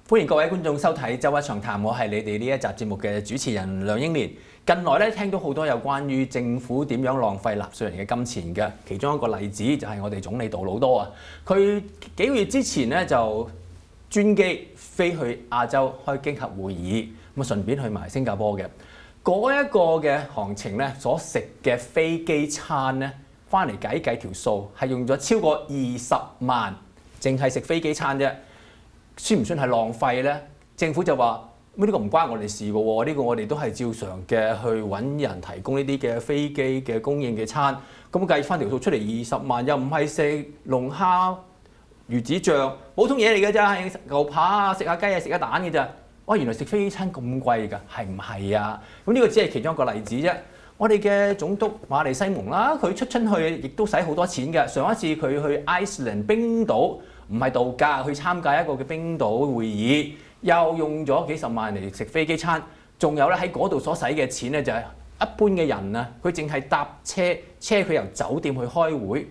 歡迎各位觀眾收睇《周一長談》，我係你哋呢一集節目嘅主持人梁英年。近來咧聽到好多有關於政府點樣浪費納稅人嘅金錢嘅，其中一個例子就係我哋總理杜魯多啊，佢幾個月之前咧就專機飛去亞洲開經合會議，咁啊順便去埋新加坡嘅。嗰一個嘅行程咧，所食嘅飛機餐咧，翻嚟計條數係用咗超過20萬，淨係食飛機餐啫。算唔算係浪費咧？政府就話呢個唔關我哋事嘅喎，呢個我哋都係照常嘅去揾人提供呢啲嘅飛機嘅供應嘅餐。咁計翻條數出嚟20萬，又唔係食龍蝦、魚子醬，普通嘢嚟嘅咋，係牛扒啊、食下雞啊、食下蛋嘅咋。哇！原來食飛機餐咁貴㗎，係唔係啊？咁呢個只係其中一個例子啫。我哋嘅總督馬利西蒙啦，佢出親去亦都使好多錢嘅。上一次佢去 Iceland 冰島。唔係度假，去參加一個嘅冰島會議，又用咗幾十萬嚟食飛機餐，仲有咧喺嗰度所使嘅錢咧就係一般嘅人啊，佢淨係搭車佢由酒店去開會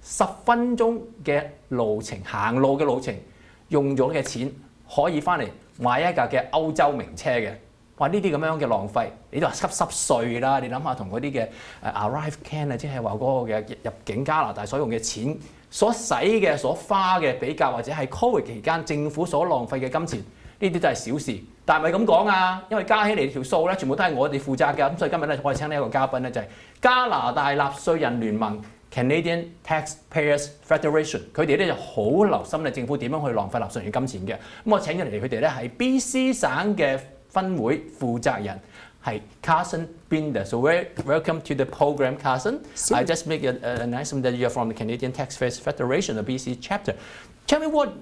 ，10分鐘嘅路程，行路嘅路程，用咗嘅錢可以翻嚟買一架嘅歐洲名車嘅。話呢啲咁樣嘅浪費，你都話濕碎啦！你諗下同嗰啲嘅arrive can 啊，即係話嗰個嘅入境加拿大所用嘅錢。所使嘅、所花嘅比較，或者係 Covid 期間政府所浪費嘅金錢，呢啲都係小事。但係咪咁講啊？因為加起嚟條數咧，全部都係我哋負責㗎。咁所以今日咧，我哋請呢一個嘉賓咧，就係加拿大納稅人聯盟 Canadian Taxpayers Federation。佢哋咧就好留心咧政府點樣去浪費納稅人嘅金錢嘅。咁我請咗嚟佢哋咧係 BC 省嘅分會負責人。係 Carson Binda. So welcome to the program, Carson. I just make an announcement that you are from the Canadian Taxpayers Federation, the BC chapter. Tell me what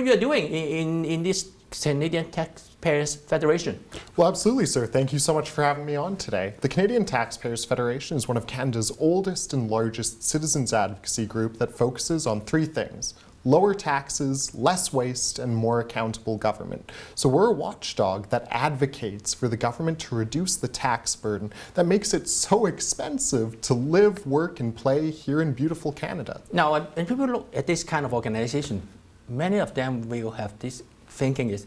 you are doing in this Canadian Taxpayers Federation. Well, absolutely, sir. Thank you so much for having me on today. The Canadian Taxpayers Federation is one of Canada's oldest and largest citizens advocacy group that focuses on three things: lower taxes, less waste, and more accountable government. So we're a watchdog that advocates for the government to reduce the tax burden that makes it so expensive to live, work, and play here in beautiful Canada. Now, when people look at this kind of organization, many of them will have this thinking is,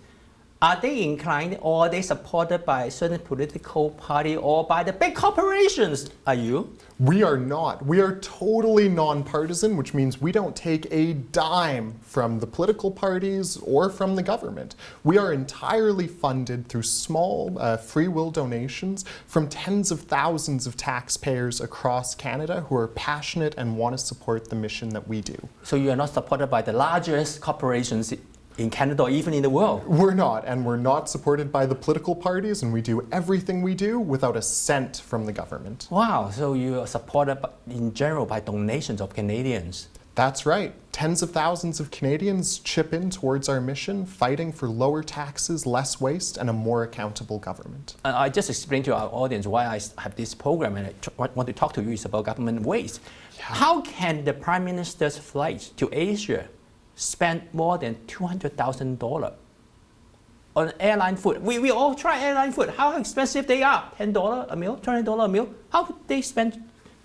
are they inclined or are they supported by a certain political party or by the big corporations? Are you? We are not. We are totally nonpartisan, which means we don't take a dime from the political parties or from the government. We are entirely funded through small free will donations from tens of thousands of taxpayers across Canada who are passionate and want to support the mission that we do. So you are not supported by the largest corporations in Canada or even in the world? We're not, and we're not supported by the political parties, and we do everything we do without a cent from the government. Wow, so you are supported in general by donations of Canadians? That's right. Tens of thousands of Canadians chip in towards our mission, fighting for lower taxes, less waste, and a more accountable government. I just explained to our audience why I have this program, and I want to talk to you is about government waste. Yeah. How can the Prime Minister's flight to Asia spend more than $200,000 on airline food? We all try airline food. How expensive they are? $10 a meal, $20 a meal. How could they spend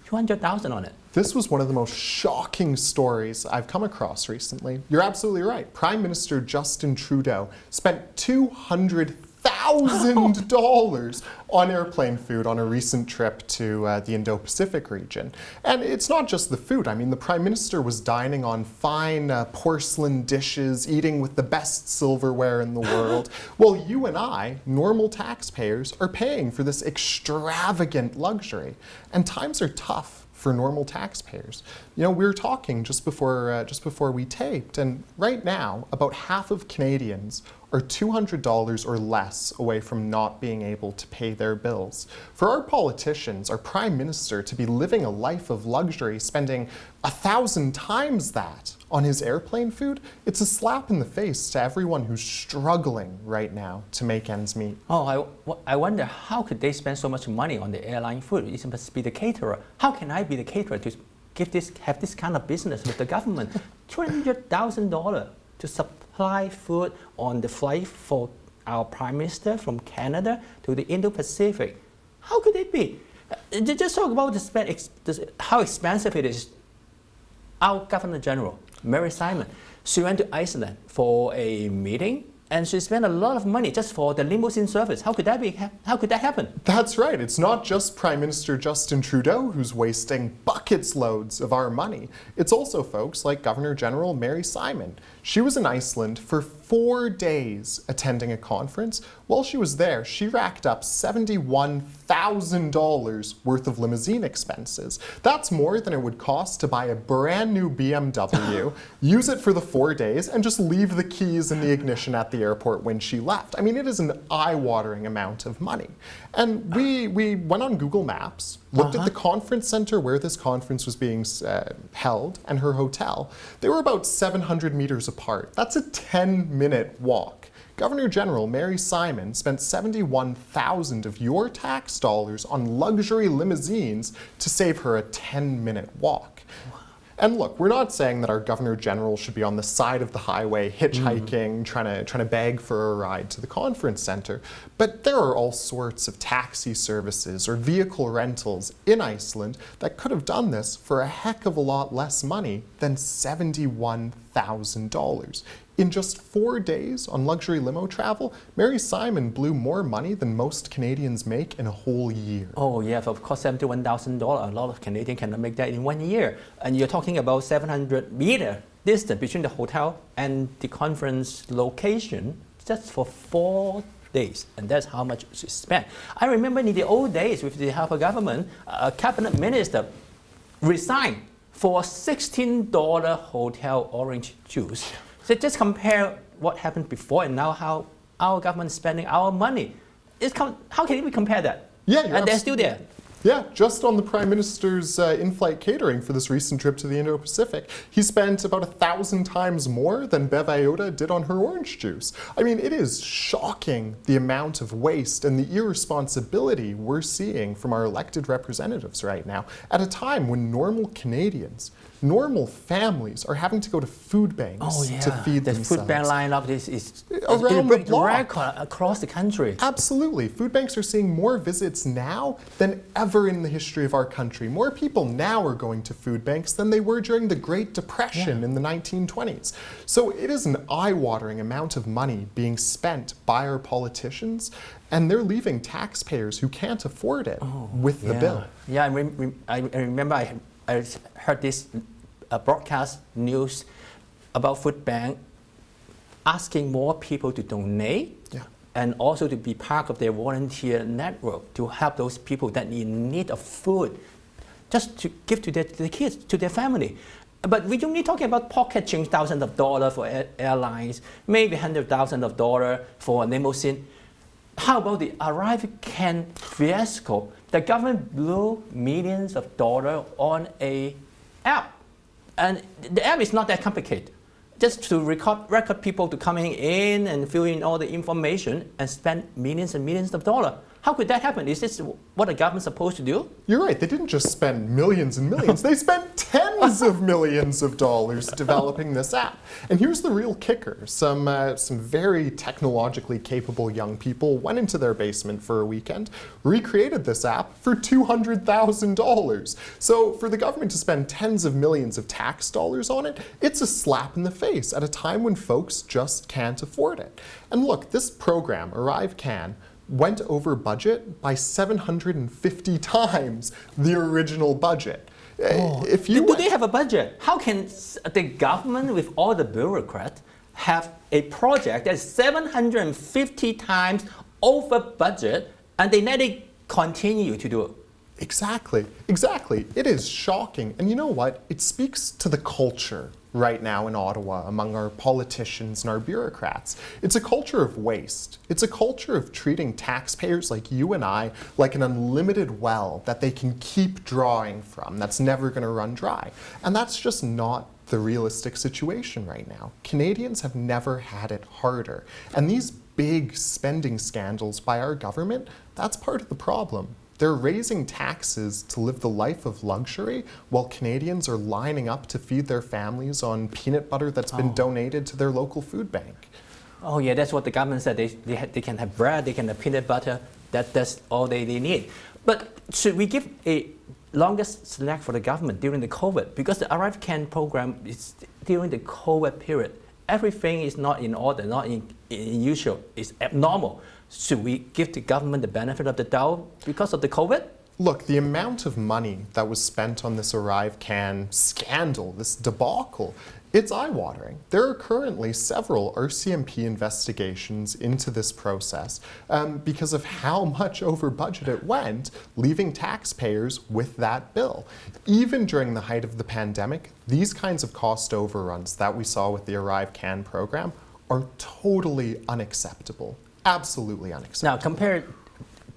$200,000 on it? This was one of the most shocking stories I've come across recently. You're absolutely right. Prime Minister Justin Trudeau spent $200,000 on airplane food on a recent trip to the Indo-Pacific region. And it's not just the food. I mean, the Prime Minister was dining on fine porcelain dishes, eating with the best silverware in the world. Well, you and I, normal taxpayers, are paying for this extravagant luxury. And times are tough for normal taxpayers. You know, we were talking just before we taped, and right now, about half of Canadians are $200 or less away from not being able to pay their bills. For our politicians, our Prime Minister, to be living a life of luxury, spending 1,000 times that on his airplane food, it's a slap in the face to everyone who's struggling right now to make ends meet. Oh, I wonder how could they spend so much money on the airline food? It must be the caterer. How can I be the caterer to have this kind of business with the government? $200,000 to supply food on the flight for our Prime Minister from Canada to the Indo-Pacific. How could it be? Just talk about how expensive it is. Our Governor General, Mary Simon, she went to Iceland for a meeting and she spent a lot of money just for the limousine service. How could that happen? That's right. It's not just Prime Minister Justin Trudeau who's wasting buckets loads of our money. It's also folks like Governor General Mary Simon. She was in Iceland for 4 days attending a conference. While she was there, she racked up $71,000 worth of limousine expenses. That's more than it would cost to buy a brand new BMW, use it for the 4 days, and just leave the keys in the ignition at the airport when she left. I mean, it is an eye-watering amount of money. And we went on Google Maps, looked at the conference center where this conference was being held and her hotel. They were about 700 meters apart. That's a 10-minute walk. Governor General Mary Simon spent $71,000 of your tax dollars on luxury limousines to save her a 10-minute walk. And look, we're not saying that our Governor General should be on the side of the highway hitchhiking, trying to beg for a ride to the conference center, but there are all sorts of taxi services or vehicle rentals in Iceland that could have done this for a heck of a lot less money than $71,000. In just 4 days on luxury limo travel, Mary Simon blew more money than most Canadians make in a whole year. Oh yeah, of course, $71,000. A lot of Canadians cannot make that in 1 year. And you're talking about 700-meter distance between the hotel and the conference location just for 4 days. And that's how much she spent. I remember in the old days with the Harper government, a cabinet minister resigned for a $16 hotel orange juice. So just compare what happened before and now how our government is spending our money. How can we compare that? Yeah, and they're still there. Yeah, just on the Prime Minister's in-flight catering for this recent trip to the Indo-Pacific, he spent about 1,000 times more than Bev Iota did on her orange juice. I mean, it is shocking the amount of waste and the irresponsibility we're seeing from our elected representatives right now at a time when normal Canadians, normal families are having to go to food banks to feed themselves. The food bank lineup is around the block across the country. Absolutely. Food banks are seeing more visits now than ever in the history of our country. More people now are going to food banks than they were during the Great Depression in the 1920s. So it is an eye-watering amount of money being spent by our politicians, and they're leaving taxpayers who can't afford it with the bill. Yeah, I remember I heard this broadcast news about food bank asking more people to donate and also to be part of their volunteer network to help those people that in need of food, just to give to the kids, to their family. But we're only talking about pocket change, thousands of dollars for airlines, maybe $100,000 for a limousine. How about the Arrive Can fiasco? The government blew millions of dollars on an app. And the app is not that complicated. Just to record people to coming in and fill in all the information and spend millions and millions of dollars. How could that happen? Is this what the government's supposed to do? You're right. They didn't just spend millions and millions. They spent tens of millions of dollars developing this app. And here's the real kicker. Some very technologically capable young people went into their basement for a weekend, recreated this app for $200,000. So for the government to spend tens of millions of tax dollars on it, it's a slap in the face at a time when folks just can't afford it. And look, this program, Arrive Can, went over budget by 750 times the original budget. Do they have a budget? How can the government with all the bureaucrats have a project that's 750 times over budget and they let it continue to do it? Exactly. It is shocking. And you know what? It speaks to the culture right now in Ottawa among our politicians and our bureaucrats. It's a culture of waste. It's a culture of treating taxpayers like you and I like an unlimited well that they can keep drawing from, that's never going to run dry. And that's just not the realistic situation right now. Canadians have never had it harder. And these big spending scandals by our government, that's part of the problem. They're raising taxes to live the life of luxury while Canadians are lining up to feed their families on peanut butter that's been donated to their local food bank. Oh yeah, that's what the government said. They can have bread, they can have peanut butter. That's all they need. But should we give a longest slack for the government during the COVID? Because the Arrive Can program is during the COVID period. Everything is not in order, not in unusual, it's abnormal. Should we give the government the benefit of the doubt because of the COVID? Look, the amount of money that was spent on this ArriveCan scandal, this debacle, it's eye-watering. There are currently several RCMP investigations into this process because of how much over budget it went, leaving taxpayers with that bill. Even during the height of the pandemic, these kinds of cost overruns that we saw with the ArriveCan program are totally unacceptable. Absolutely unacceptable. Now, compared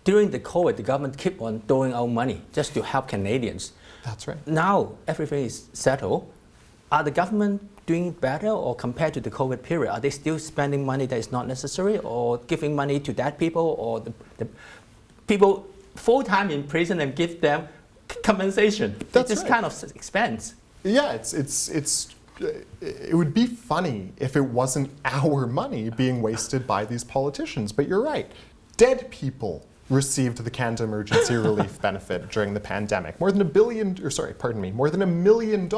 during the COVID, the government kept on throwing out money just to help Canadians. That's right. Now, everything is settled. Are the government doing better, or compared to the COVID period, are they still spending money that is not necessary, or giving money to dead people, or the people full-time in prison and give them compensation? That's this right. kind of expense. Yeah, it would be funny if it wasn't our money being wasted by these politicians, but you're right. Dead people received the Canada Emergency Relief Benefit during the pandemic. More than $1 million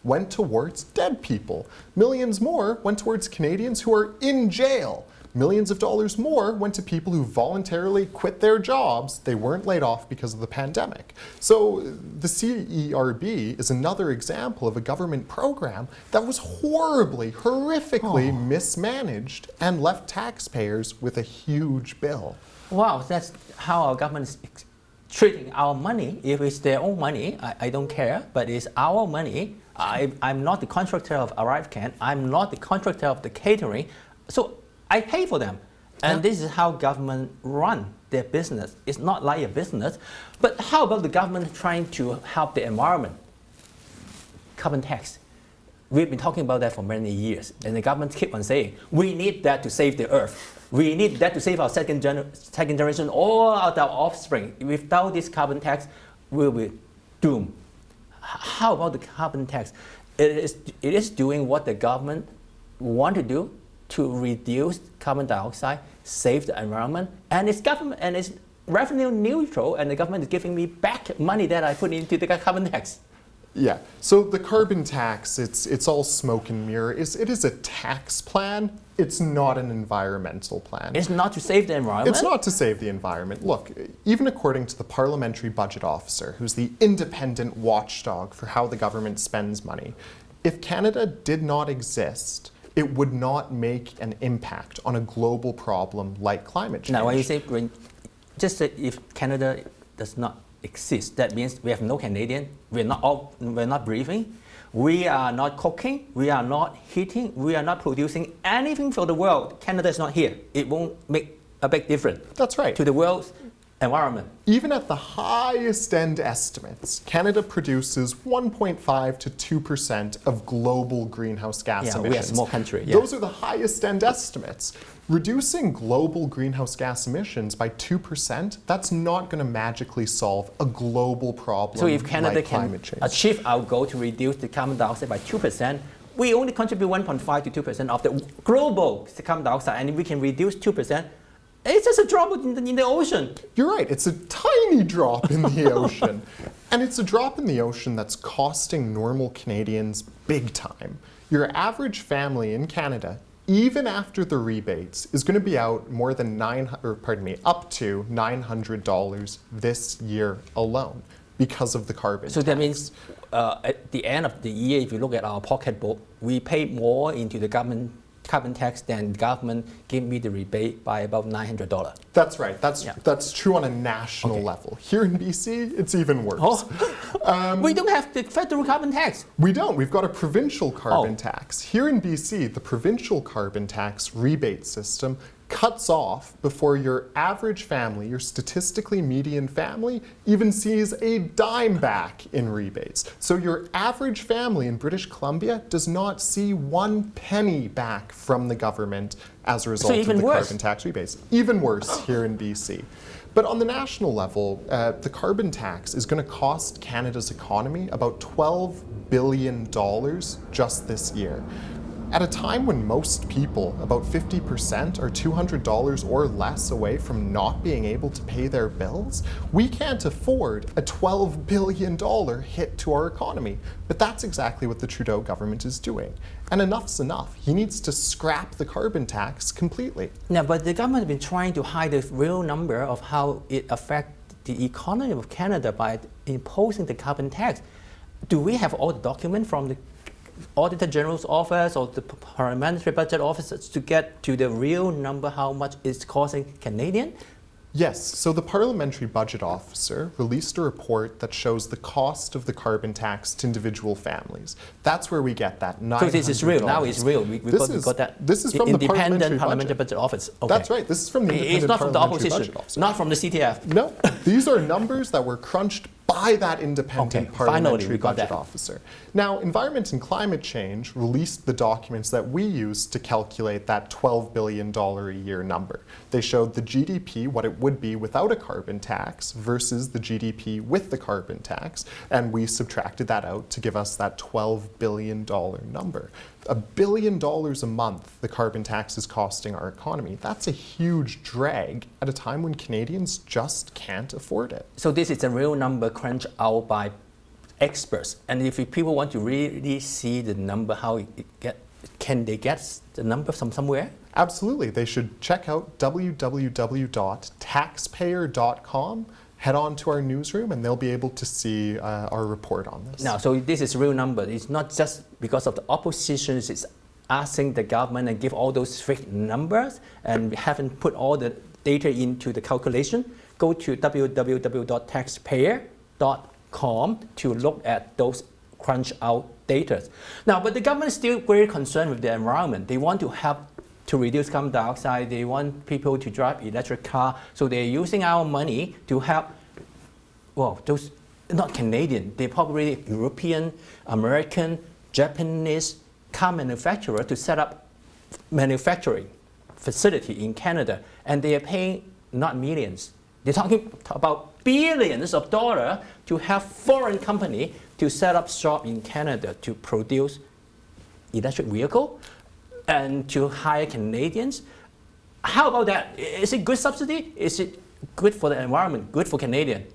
went towards dead people. Millions more went towards Canadians who are in jail. Millions of dollars more went to people who voluntarily quit their jobs. They weren't laid off because of the pandemic. So the CERB is another example of a government program that was horrifically mismanaged and left taxpayers with a huge bill. Wow, that's how our government is treating our money. If it's their own money, I don't care, but it's our money. I'm not the contractor of ArriveCan. I'm not the contractor of the catering. So I pay for them. And this is how government run their business. It's not like a business. But how about the government trying to help the environment? Carbon tax. We've been talking about that for many years. And the government keep on saying, we need that to save the earth. We need that to save our second generation, all our offspring. Without this carbon tax, we'll be doomed. How about the carbon tax? It is doing what the government want to do to reduce carbon dioxide, save the environment, and it's revenue neutral, and the government is giving me back money that I put into the carbon tax. Yeah, so the carbon tax, it's all smoke and mirror. It is a tax plan. It's not an environmental plan. It's not to save the environment? It's not to save the environment. Look, even according to the Parliamentary Budget Officer, who's the independent watchdog for how the government spends money, if Canada did not exist, it would not make an impact on a global problem like climate change. Now, when you say green, just say if Canada does not exist, that means we have no Canadian, we're not breathing, we are not cooking, we are not heating, we are not producing anything for the world. Canada is not here. It won't make a big difference. That's right. To the world's environment. Even at the highest end estimates, Canada produces 1.5 to 2% of global greenhouse gas emissions. We are a small country. Yeah. Those are the highest end estimates. Reducing global greenhouse gas emissions by 2%, that's not going to magically solve a global problem. So if Canada like can climate change. achieve our goal to reduce the carbon dioxide by 2%, we only contribute 1.5 to 2% of the global carbon dioxide, and we can reduce 2%. It's just a drop in the ocean. You're right, it's a tiny drop in the ocean. And it's a drop in the ocean that's costing normal Canadians big time. Your average family in Canada, even after the rebates, is going to be out more than up to $900 this year alone because of the carbon So tax. that means at the end of the year, if you look at our pocketbook, we pay more into the carbon tax than government give me the rebate by about $900. That's right. That's true on a national level. Here in BC, it's even worse. We don't have the federal carbon tax. We don't. We've got a provincial carbon tax. Here in BC, the provincial carbon tax rebate system cuts off before your average family, your statistically median family, even sees a dime back in rebates. So your average family in British Columbia does not see 1 penny back from the government as a result of the carbon tax rebates. Even worse here in BC. But on the national level, the carbon tax is going to cost Canada's economy about $12 billion just this year. At a time when most people, about 50%, are $200 or less away from not being able to pay their bills, we can't afford a $12 billion hit to our economy. But that's exactly what the Trudeau government is doing. And enough's enough. He needs to scrap the carbon tax completely. Now, but the government has been trying to hide the real number of how it affects the economy of Canada by imposing the carbon tax. Do we have all the documents from the Auditor General's office or the Parliamentary Budget Office to get to the real number how much it's costing Canadian? Yes, so the Parliamentary Budget Officer released a report that shows the cost of the carbon tax to individual families. That's where we get that $900. So this is real, now it's real. We got that. This is from independent the Parliamentary Budget Office. Okay. That's right, this is from the independent It's not from the Parliamentary opposition, Budget Officer. not from the CTF. No, these are numbers that were crunched by that independent Parliamentary Budget Officer. Now, Environment and Climate Change released the documents that we use to calculate that $12 billion a year number. They showed the GDP, what it would be without a carbon tax, versus the GDP with the carbon tax, and we subtracted that out to give us that $12 billion number. $1 billion a month the carbon tax is costing our economy. That's a huge drag at a time when Canadians just can't afford it. So this is a real number crunched out by experts. And if people want to really see the number, can they get the number from somewhere? Absolutely. They should check out www.taxpayer.com. Head on to our newsroom and they'll be able to see our report on this. Now, so this is real number. It's not just because of the opposition is asking the government and give all those fake numbers and haven't put all the data into the calculation. Go to www.taxpayer.com to look at those crunch out data. Now, but the government is still very concerned with the environment. They want to help to reduce carbon dioxide. They want people to drive electric car. So they're using our money to help, well, those not Canadian, they're probably European, American, Japanese car manufacturer to set up manufacturing facility in Canada. And they are paying not millions. They're talking about billions of dollars to have foreign company to set up shop in Canada to produce electric vehicle and to hire Canadians. How about that? Is it good subsidy? Is it good for the environment, good for Canadian?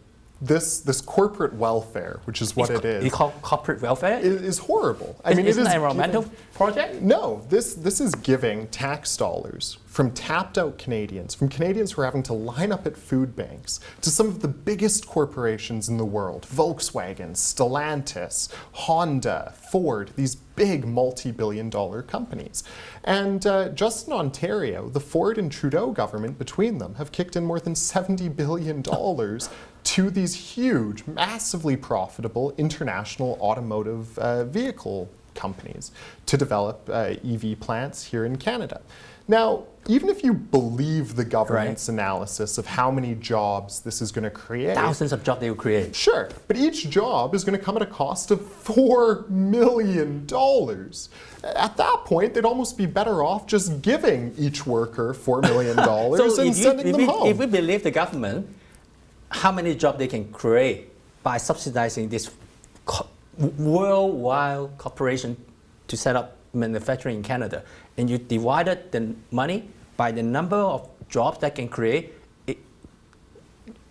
This corporate welfare, which is what it is. You call corporate welfare? Is horrible. I mean, isn't it an environmental project? No, this is giving tax dollars from tapped out Canadians, from Canadians who are having to line up at food banks, to some of the biggest corporations in the world, Volkswagen, Stellantis, Honda, Ford, these big multi-billion-dollar companies. And just in Ontario, the Ford and Trudeau government between them have kicked in more than $70 billion to these huge, massively profitable international automotive vehicle companies to develop EV plants here in Canada. Now, even if you believe the government's analysis of how many jobs this is going to create, thousands of jobs they will create. Sure, but each job is going to come at a cost of $4 million. At that point, they'd almost be better off just giving each worker $4 million and sending them home. If we believe the government, how many jobs they can create by subsidizing this worldwide corporation to set up manufacturing in Canada, and you divided the money by the number of jobs that can create,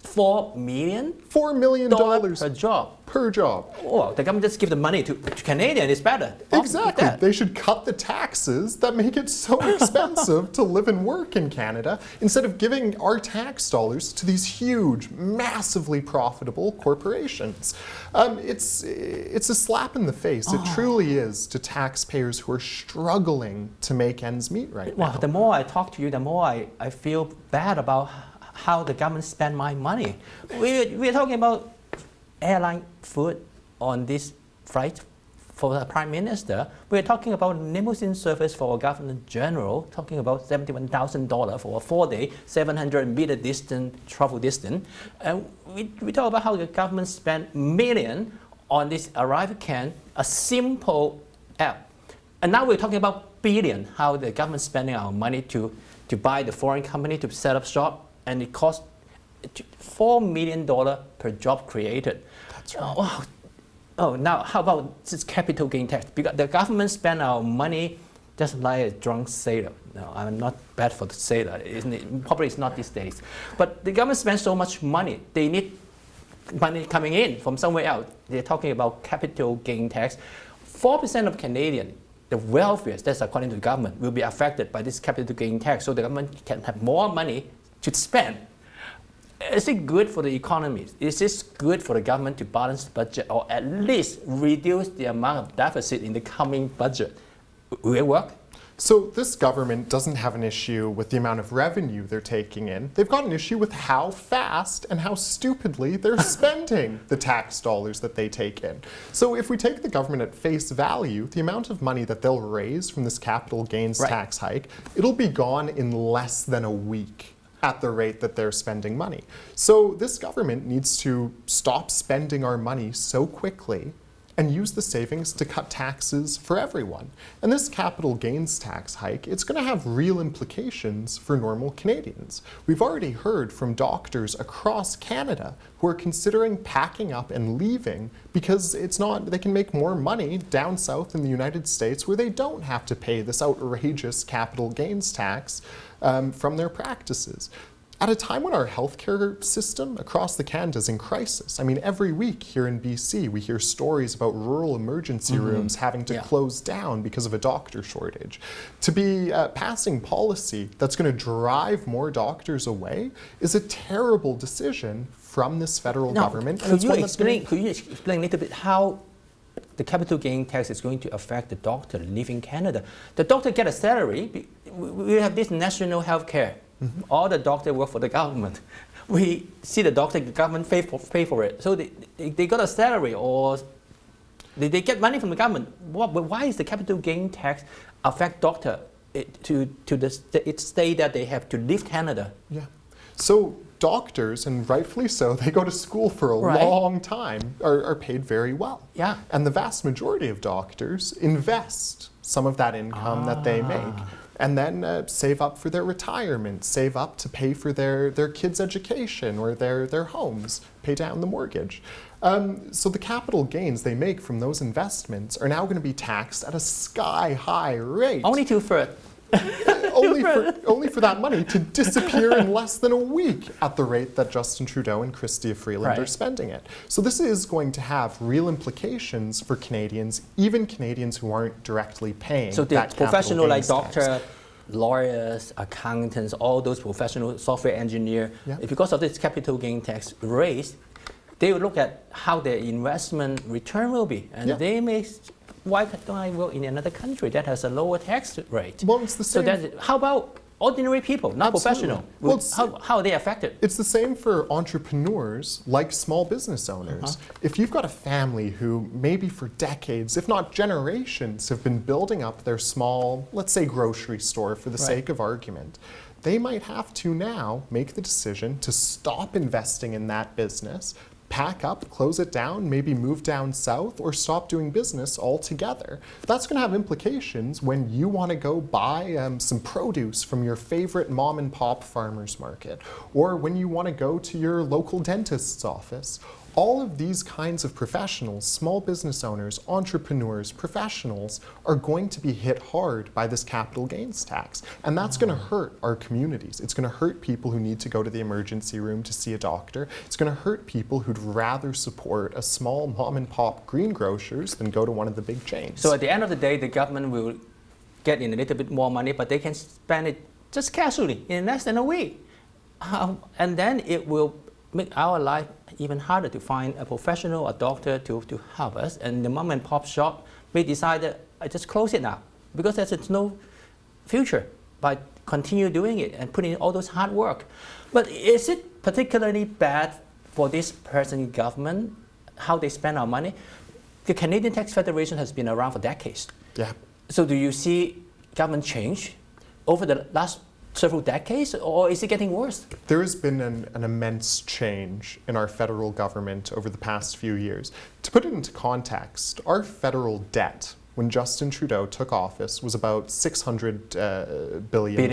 $4 million per job. Per job. Well, the government just give the money to Canadian, it's better. Exactly. They should cut the taxes that make it so expensive to live and work in Canada instead of giving our tax dollars to these huge, massively profitable corporations. It's a slap in the face. It truly is to taxpayers who are struggling to make ends meet right now. Well, the more I talk to you, the more I feel bad about how the government spend my money. We're talking about airline food on this flight for the Prime Minister. We're talking about limousine service for a Governor General, talking about $71,000 for a 4-day, 700-meter travel distance. And we talk about how the government spent millions on this Arrival Can, a simple app. And now we're talking about billion, how the government spending our money to buy the foreign company to set up shop, and it costs $4 million per job created. That's right. Oh, now how about this capital gain tax? Because the government spend our money just like a drunk sailor. No, I'm not bad for the sailor. Probably it's not these days. But the government spends so much money. They need money coming in from somewhere else. They're talking about capital gain tax. 4% of Canadians, the wealthiest, that's according to the government, will be affected by this capital gain tax. So the government can have more money to spend. Is it good for the economy? Is this good for the government to balance the budget or at least reduce the amount of deficit in the coming budget? Will it work? So this government doesn't have an issue with the amount of revenue they're taking in. They've got an issue with how fast and how stupidly they're spending the tax dollars that they take in. So if we take the government at face value, the amount of money that they'll raise from this capital gains tax hike, it'll be gone in less than a week at the rate that they're spending money. So this government needs to stop spending our money so quickly and use the savings to cut taxes for everyone. And this capital gains tax hike, it's going to have real implications for normal Canadians. We've already heard from doctors across Canada who are considering packing up and leaving because they can make more money down south in the United States where they don't have to pay this outrageous capital gains tax from their practices. At a time when our healthcare system across the Canada is in crisis. I mean, every week here in BC, we hear stories about rural emergency rooms having to close down because of a doctor shortage. To be passing policy that's going to drive more doctors away is a terrible decision from this federal government. Could you explain a little bit how the capital gain tax is going to affect the doctor living in Canada? The doctor get a salary. We have this national health care. All the doctors work for the government. We see the doctor, the government pay for it. So they got a salary or they get money from the government. Why is the capital gain tax affect doctor to the state that they have to leave Canada? Yeah. So doctors, and rightfully so, they go to school for a long time, are paid very well. Yeah. And the vast majority of doctors invest some of that income that they make. And then save up for their retirement, save up to pay for their kids' education or their homes, pay down the mortgage. So the capital gains they make from those investments are now going to be taxed at a sky-high rate. Only 2/3. only for that money to disappear in less than a week at the rate that Justin Trudeau and Chrystia Freeland are spending it. So this is going to have real implications for Canadians, even Canadians who aren't directly paying so the that professional like tax. doctor, lawyers, accountants, all those professional software engineer, because of this capital gain tax raise, they will look at how their investment return will be, and they may. Why don't I work in another country that has a lower tax rate? Well, it's the same. So how about ordinary people, not professional? Well, how are they affected? It's the same for entrepreneurs, like small business owners. If you've got a family who maybe for decades, if not generations, have been building up their small, let's say grocery store for the sake of argument, they might have to now make the decision to stop investing in that business, pack up, close it down, maybe move down south, or stop doing business altogether. That's going to have implications when you want to go buy some produce from your favorite mom and pop farmer's market, or when you want to go to your local dentist's office. All of these kinds of professionals, small business owners, entrepreneurs, professionals, are going to be hit hard by this capital gains tax. And that's going to hurt our communities. It's going to hurt people who need to go to the emergency room to see a doctor. It's going to hurt people who'd rather support a small mom and pop greengrocers than go to one of the big chains. So at the end of the day, the government will get in a little bit more money, but they can spend it just casually in less than a week. And then it will make our life even harder to find a professional, a doctor to help us. And the mom and pop shop may decide that I just close it now because there's no future by continue doing it and putting in all those hard work. But is it particularly bad for this present government, how they spend our money? The Canadian Tax Federation has been around for decades. Yeah. So do you see government change over the last several decades, or is it getting worse? There has been an immense change in our federal government over the past few years. To put it into context, our federal debt when Justin Trudeau took office was about $600 billion.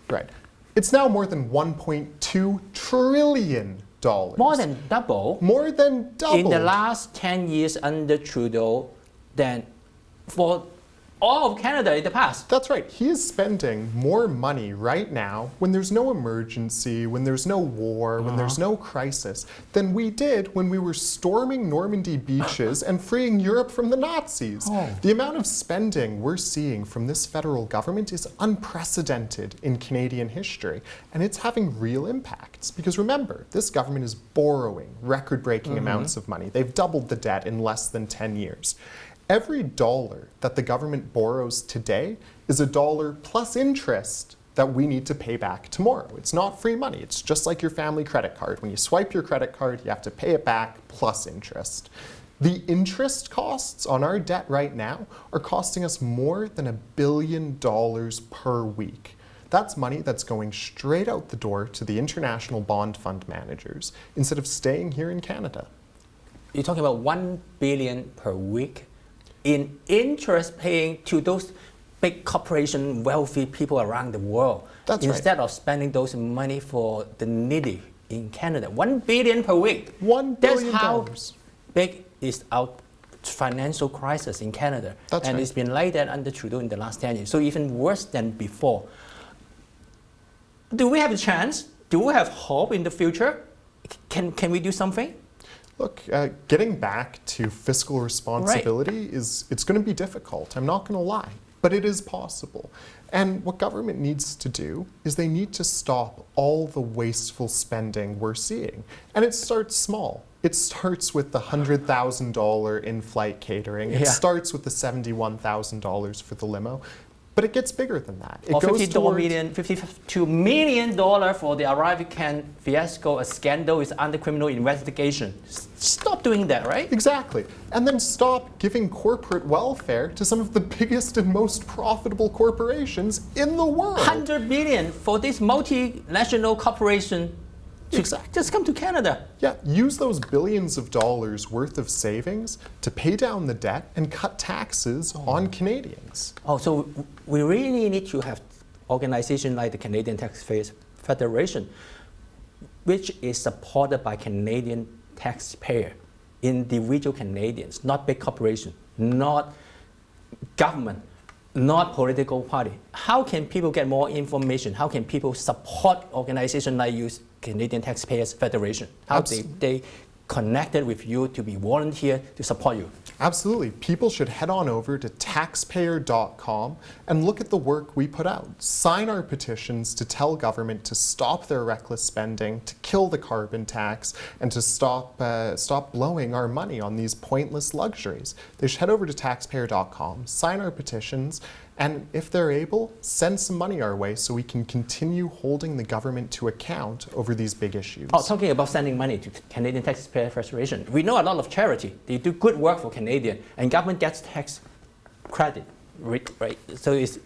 Right. It's now more than $1.2 trillion. More than double. More than double. In the last 10 years under Trudeau, then for all of Canada in the past. That's right. He is spending more money right now when there's no emergency, when there's no war, when there's no crisis, than we did when we were storming Normandy beaches and freeing Europe from the Nazis. The amount of spending we're seeing from this federal government is unprecedented in Canadian history, and it's having real impacts. Because remember, this government is borrowing record-breaking amounts of money. They've doubled the debt in less than 10 years. Every dollar that the government borrows today is a dollar plus interest that we need to pay back tomorrow. It's not free money. It's just like your family credit card. When you swipe your credit card, you have to pay it back plus interest. The interest costs on our debt right now are costing us more than $1 billion per week. That's money that's going straight out the door to the international bond fund managers instead of staying here in Canada. You're talking about $1 billion per week in interest paying to those big corporation, wealthy people around the world. That's right. Instead of spending those money for the needy in Canada. $1 billion per week. $1 billion. That's how big is our financial crisis in Canada. That's and right. It's been like that under Trudeau in the last 10 years. So even worse than before. Do we have a chance? Do we have hope in the future? Can we do something? Look, getting back to fiscal responsibility it's going to be difficult. I'm not going to lie, but it is possible. And what government needs to do is they need to stop all the wasteful spending we're seeing. And it starts small. It starts with the $100,000 in-flight catering. It starts with the $71,000 for the limo. But it gets bigger than that. It Or goes $52 million for the Arrival fiasco. A scandal is under criminal investigation. Stop doing that, right? Exactly. And then stop giving corporate welfare to some of the biggest and most profitable corporations in the world. $100 billion for this multinational corporation to just come to Canada. Yeah, use those billions of dollars worth of savings to pay down the debt and cut taxes on Canadians. Oh, so we really need to have organizations like the Canadian Taxpayers Federation, which is supported by Canadian taxpayers, individual Canadians, not big corporations, not government, not political party. How can people get more information? How can people support organizations like you, Canadian Taxpayers Federation? How they connected with you to be volunteer to support you? Absolutely. People should head on over to taxpayer.com and look at the work we put out. Sign our petitions to tell government to stop their reckless spending, to kill the carbon tax, and to stop blowing our money on these pointless luxuries. They should head over to taxpayer.com, sign our petitions, and if they're able, send some money our way so we can continue holding the government to account over these big issues. Oh, talking about sending money to Canadian Taxpayer Federation, we know a lot of charity. They do good work for Canadian, and government gets tax credit, right? So is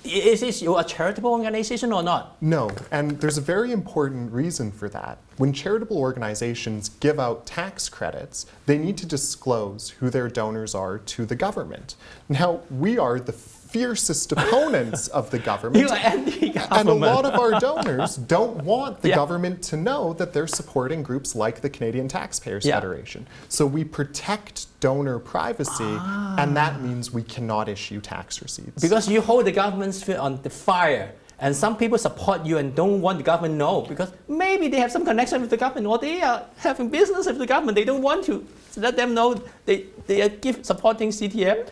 this a charitable organization or not? No, and there's a very important reason for that. When charitable organizations give out tax credits, they need to disclose who their donors are to the government. Now, we are the fiercest opponents of the government. You are anti-government. And a lot of our donors don't want the government to know that they're supporting groups like the Canadian Taxpayers Federation. So we protect donor privacy, and that means we cannot issue tax receipts. Because you hold the government's feet on the fire, and some people support you and don't want the government to know because maybe they have some connection with the government or they are having business with the government. They don't want to let them know they are supporting CTF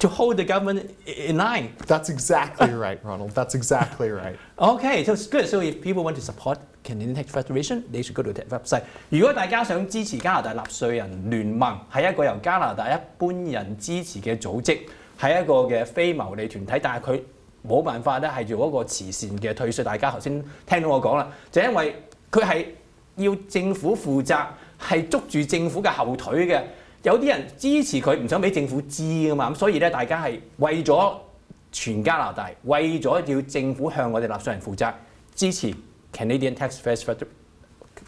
to hold the government in line. That's exactly right, Ronald. That's exactly right. Okay, so it's good. So if people want to support Canadian Tax Federation, they should go to the website. 如果大家想支持加拿大納稅人聯盟，係一個由加拿大一般人支持嘅組織，係一個嘅非牟利團體，但係佢冇辦法咧係做一個慈善嘅退稅。大家頭先聽到我講啦，就因為佢係要政府負責，係捉住政府嘅後腿嘅。有啲人支持佢唔想俾政府知㗎嘛，咁所以咧大家係為咗全加拿大，為咗要政府向我哋納稅人負責，支持 Canadian Taxpayers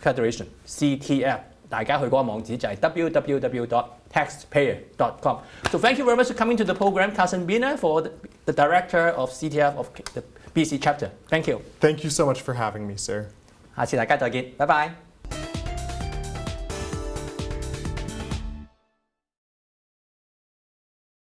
Federation CTF。大家去嗰個網址就係 www.taxpayer.com。So thank you very much for coming to the program, Carson Binda, for the director of CTF of the BC chapter. Thank you. Thank you so much for having me, sir. 下次大家再見，拜拜。